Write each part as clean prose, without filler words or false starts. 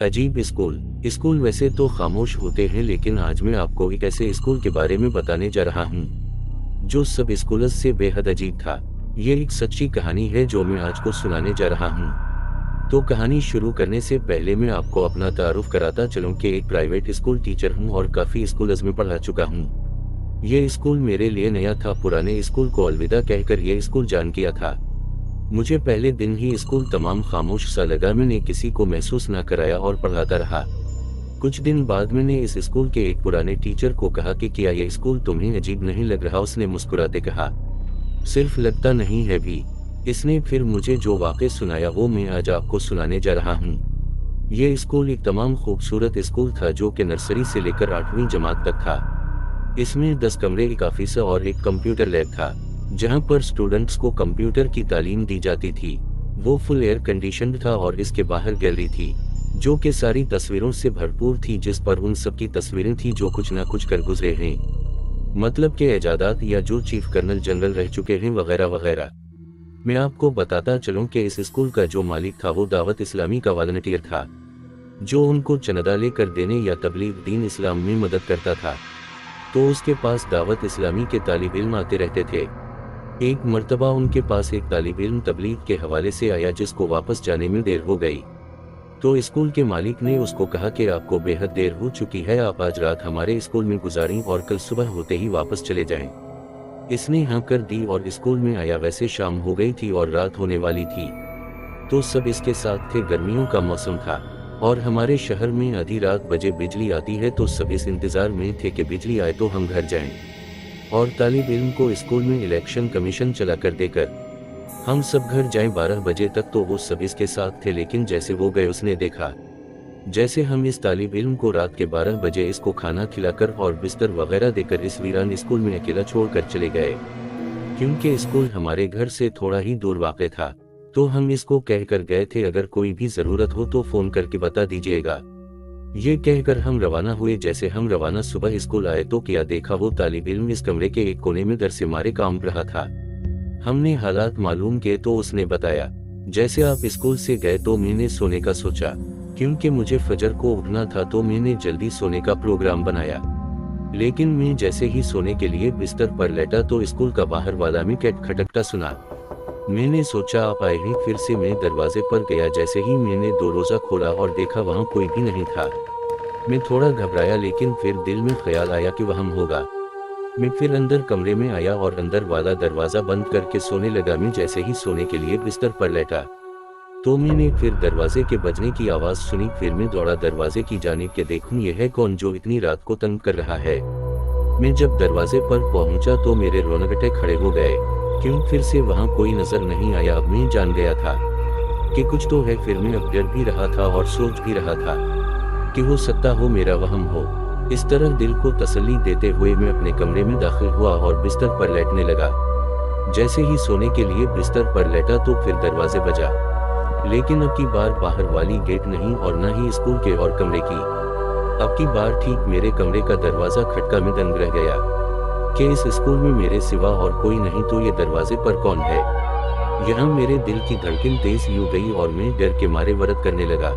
अजीब school. School वैसे तो खामोश होते हैं, लेकिन आज मैं आपको एक ऐसे स्कूल के बारे में बताने जा रहा हूँ जो सब स्कूल्स से बेहद अजीब था। ये एक सच्ची कहानी है जो मैं आज को सुनाने जा रहा हूँ। तो कहानी शुरू करने से पहले मैं आपको अपना तारुफ कराता चलूँ कि एक प्राइवेट स्कूल टीचर हूँ और काफ़ी स्कूल्स में पढ़ा चुका हूँ। ये स्कूल मेरे लिए नया था, पुराने स्कूल को अलविदा कहकर ये स्कूल जान किया था। मुझे पहले दिन ही स्कूल तमाम खामोश सा लगा। मैंने किसी को महसूस न कराया और पढ़ाता रहा। कुछ दिन बाद मैंने इस स्कूल के एक पुराने टीचर को कहा कि क्या यह स्कूल तुम्हें अजीब नहीं लग रहा? उसने मुस्कुराते कहा, सिर्फ लगता नहीं है भी। इसने फिर मुझे जो वाक़या सुनाया वो मैं आज आपको सुनाने जा रहा हूँ। ये स्कूल एक तमाम खूबसूरत स्कूल था जो कि नर्सरी से लेकर 8वीं जमात तक था। इसमें 10 कमरे, एक ऑफिस और एक कंप्यूटर लैब था जहां पर स्टूडेंट्स को कंप्यूटर की तालीम दी जाती थी। वो फुल एयर कंडीशनड था और इसके बाहर गैलरी थी जो कि सारी तस्वीरों से भरपूर थी, जिस पर उन सब की तस्वीरें थी जो कुछ ना कुछ कर गुजरे हैं, मतलब के एजादात या जो चीफ कर्नल जनरल रह चुके हैं वगैरह वगैरह। मैं आपको बताता चलूं कि इस स्कूल का जो मालिक था वो दावत इस्लामी का वॉलंटियर था जो उनको चंदा लेकर देने या तबलीग दीन इस्लाम में मदद करता था। तो उसके पास दावत इस्लामी के तालिब इल्म आते रहते थे। एक मर्तबा उनके पास एक तालिब इल्म तबलीग के हवाले से आया जिसको वापस जाने में देर हो गई। तो स्कूल के मालिक ने उसको कहा कि आपको बेहद देर हो चुकी है, आप आज रात हमारे स्कूल में गुजारें और कल सुबह होते ही वापस चले जाएं। इसने हाँ कर दी और स्कूल में आया। वैसे शाम हो गई थी और रात होने वाली थी। तो सब इसके साथ थे। गर्मियों का मौसम था और हमारे शहर में आधी रात बजे बिजली आती है, तो सब इस इंतजार में थे कि बिजली आए तो हम घर जाएं और तालिब इल्म को स्कूल में इलेक्शन कमीशन चला कर देकर हम सब घर जाएं 12 बजे तक। तो वो सब इसके साथ थे, लेकिन जैसे वो गए उसने देखा जैसे हम इस तालिब इल्म को रात के 12 बजे इसको खाना खिलाकर और बिस्तर वगैरह देकर इस वीरान स्कूल में अकेला छोड़कर चले गए। क्योंकि स्कूल हमारे घर से थोड़ा ही दूर वाक़ था, तो हम इसको कहकर गए थे अगर कोई भी ज़रूरत हो तो फ़ोन करके बता दीजिएगा। ये कहकर हम रवाना हुए। जैसे हम रवाना सुबह स्कूल आए तो क्या देखा, वो तालिब इल्म इस कमरे के एक कोने में डर से मारे काम रहा था। हमने हालात मालूम किए तो उसने बताया, जैसे आप स्कूल से गए तो मैंने सोने का सोचा, क्योंकि मुझे फजर को उठना था तो मैंने जल्दी सोने का प्रोग्राम बनाया। लेकिन मैं जैसे ही सोने के लिए बिस्तर पर लेटा तो स्कूल का बाहर वाला में कैट खटकता सुना। मैंने सोचा आप आए हैं, फिर से मैं दरवाजे पर गया। जैसे ही मैंने दरवाजा खोला और देखा वहाँ कोई भी नहीं था। मैं थोड़ा घबराया, लेकिन फिर दिल में ख्याल आया कि वहाँ होगा। मैं फिर अंदर कमरे में आया और अंदर वाला दरवाजा बंद करके सोने लगा। मैं जैसे ही सोने के लिए बिस्तर पर लेटा तो मैंने फिर दरवाजे के बजने की आवाज़ सुनी। फिर मैं दौड़ा दरवाजे की जानिब के देखूं ये है कौन जो इतनी रात को तंग कर रहा है। मैं जब दरवाजे पर पहुंचा तो मेरे रोंगटे खड़े हो गए, क्यों फिर से वहां कोई नजर नहीं आया। अब मैं जान गया था कि कुछ तो है। फिर मैं अब डर भी रहा था और सोच भी रहा था कि हो सकता हो मेरा वहम हो। इस तरह दिल को तसल्ली देते हुए मैं अपने कमरे में दाखिल हुआ और बिस्तर पर लेटने लगा। जैसे ही सोने के लिए बिस्तर पर लेटा तो फिर दरवाजे बजा, लेकिन अब की बार बाहर वाली गेट नहीं और न ही स्कूल के और कमरे की। अब की बार ठीक मेरे कमरे का दरवाजा खटका। में दंग रह गया कि इस स्कूल में मेरे सिवा और कोई नहीं, तो ये दरवाजे पर कौन है। यहाँ मेरे दिल की धड़कन तेज हो गई और मैं डर के मारे वरद करने लगा।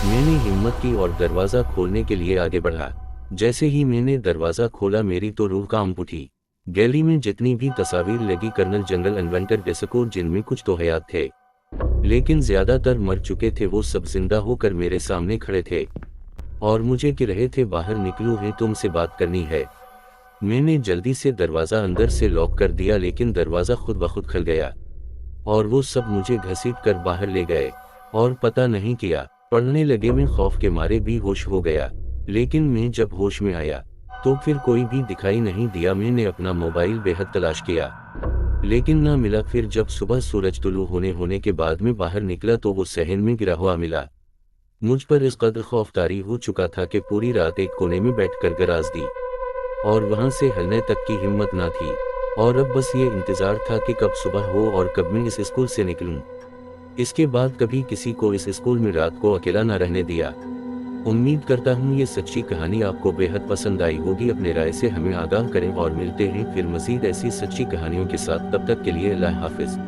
मैंने हिम्मत की और दरवाजा खोलने के लिए आगे बढ़ा। जैसे ही मैंने दरवाजा खोला मेरी तो रूह कांप उठी। गैलरी में जितनी भी तस्वीर लगी कर्नल जनरल इन्वेंटर डेस्को, जिनमें कुछ तो हयात थे लेकिन ज्यादातर मर चुके थे, वो सब जिंदा होकर मेरे सामने खड़े थे और मुझे कह रहे थे बाहर निकलो है, तुमसे बात करनी है। मैंने जल्दी से दरवाजा अंदर से लॉक कर दिया, लेकिन दरवाजा खुद ब खुद खुल गया और वो सब मुझे घसीट कर बाहर ले गए और पता नहीं किया पढ़ने लगे। मैं खौफ के मारे भी होश हो गया, लेकिन मैं जब होश में आया तो फिर कोई भी दिखाई नहीं दिया। मैंने अपना मोबाइल बेहद तलाश किया, लेकिन ना मिला। फिर जब सुबह सूरज तुलू होने के बाद में बाहर निकला तो वो सहन में गिरा हुआ मिला। मुझ पर इस कदर खौफ तारी हो चुका था कि पूरी रात एक कोने में बैठकर गराज दी और वहां से हिलने तक की हिम्मत ना थी। और अब बस ये इंतजार था कि कब सुबह हो और कब मैं इस स्कूल से निकलूं। इसके बाद कभी किसी को इस स्कूल में रात को अकेला ना रहने दिया। उम्मीद करता हूँ ये सच्ची कहानी आपको बेहद पसंद आई होगी। अपने राय से हमें आगाह करें और मिलते हैं फिर मज़ीद ऐसी सच्ची कहानियों के साथ। तब तक के लिए अल्लाह हाफिज़।